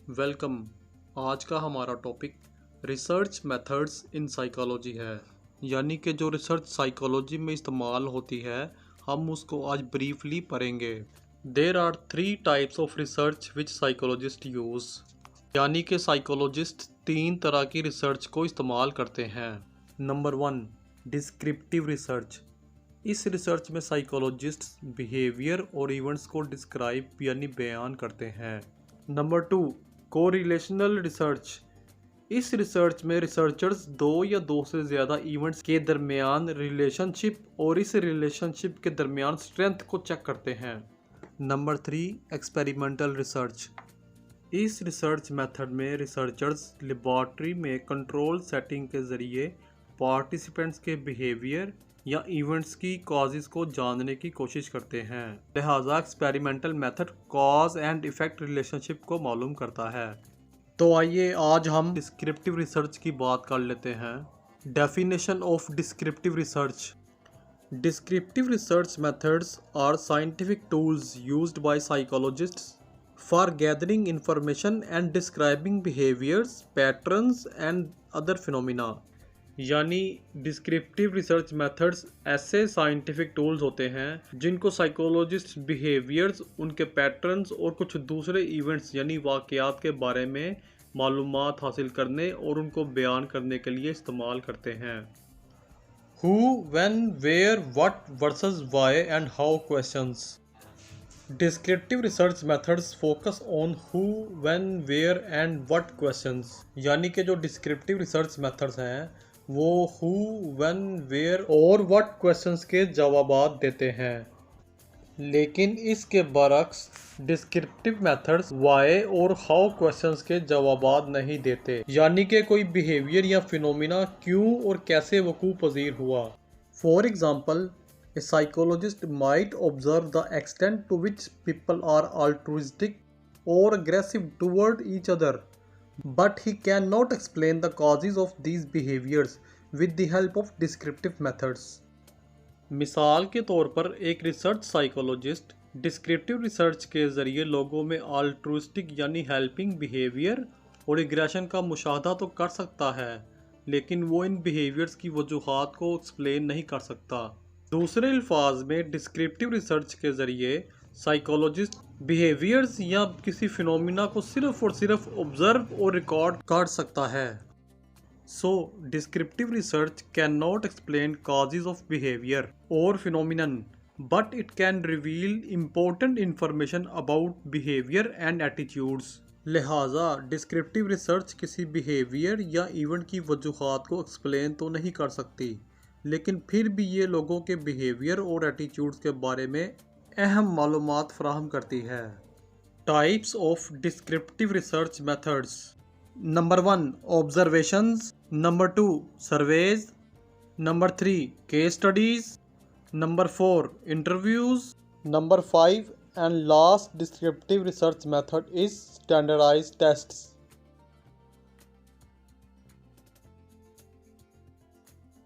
Welcome. आज का हमारा topic research methods in psychology है, यानी कि जो रिसर्च साइकोलॉजी में इस्तेमाल होती है हम उसको आज ब्रीफली पढ़ेंगे। There are 3 types of research which psychologist use, यानी कि साइकोलॉजिस्ट 3 तरह की रिसर्च को इस्तेमाल करते हैं। Number 1, descriptive research. इस रिसर्च में साइकोलॉजिस्ट बिहेवियर और इवेंट्स को डिस्क्राइब यानी बयान करते हैं। Number 2, correlational research. इस रिसर्च में रिसर्चर्स 2 या 2 से ज़्यादा इवेंट्स के दरमियान रिलेशनशिप और इस रिलेशनशिप के दरमियान स्ट्रेंथ को चेक करते हैं। Number 3, experimental research. इस रिसर्च मेथड में रिसर्चर्स लेबॉर्ट्री में कंट्रोल सेटिंग के ज़रिए पार्टिसिपेंट्स के बिहेवियर या इवेंट्स की कॉजेज़ को जानने की कोशिश करते हैं। लिहाजा experimental method cause and effect relationship को मालूम करता है। तो आइए आज हम डिस्क्रिप्टिव रिसर्च की बात कर लेते हैं। Definition of descriptive research. Descriptive research methods are scientific tools used by psychologists for gathering information and describing behaviors, patterns and other phenomena। यानी डिस्क्रिप्टिव रिसर्च मेथड्स ऐसे साइंटिफिक टूल्स होते हैं जिनको साइकोलॉजिस्ट बिहेवियर्स, उनके पैटर्न्स और कुछ दूसरे events यानी वाक़यात के बारे में मालूमात हासिल करने और उनको बयान करने के लिए इस्तेमाल करते हैं। Who, when, where, what versus why and how questions। Descriptive research methods focus on who, when, where and what questions। यानी कि जो डिस्क्रिप्टिव रिसर्च मेथड्स हैं वो who, when, where और what questions के जवाबात देते हैं, लेकिन इसके बरक्स डिस्क्रिप्टिव मेथड्स वाई और हाउ क्वेश्चंस के जवाबात नहीं देते, यानी कि कोई बिहेवियर या फिनोमिना क्यों और कैसे वकू पजीर हुआ। For example, a psychologist might observe the extent to which people are altruistic और aggressive toward each other, but he can not explain the causes of these behaviours with the help of descriptive methods. मिसाल के तौर पर एक research psychologist descriptive research के ज़रिए लोगों में अल्ट्रुइस्टिक यानी हेल्पिंग बिहेवियर और एग्रेशन का मुशाहदा तो कर सकता है, लेकिन वो इन बिहेवियर्स की वजूहात को एक्सप्लेन नहीं कर सकता। दूसरे अल्फाज में डिस्क्रिप्टिव रिसर्च के ज़रिए साइकोलॉजिस्ट बिहेवियर्स या किसी फिनोमिना को सिर्फ और सिर्फ ऑब्जर्व और रिकॉर्ड कर सकता है। So, descriptive research cannot explain causes of behavior or phenomenon, but it can reveal important information about behavior and attitudes। लिहाजा डिस्क्रिप्टिव रिसर्च किसी बिहेवियर या इवेंट की वजूहात को एक्सप्लेन तो नहीं कर सकती, लेकिन फिर भी ये लोगों के बिहेवियर और एटीट्यूड्स के बारे में अहम मालूमात फराहम करती है। Types of descriptive research methods. Number 1, observations. Number 2, surveys. Number 3, case studies. Number 4, interviews. Number 5 and last descriptive research method is standardised tests.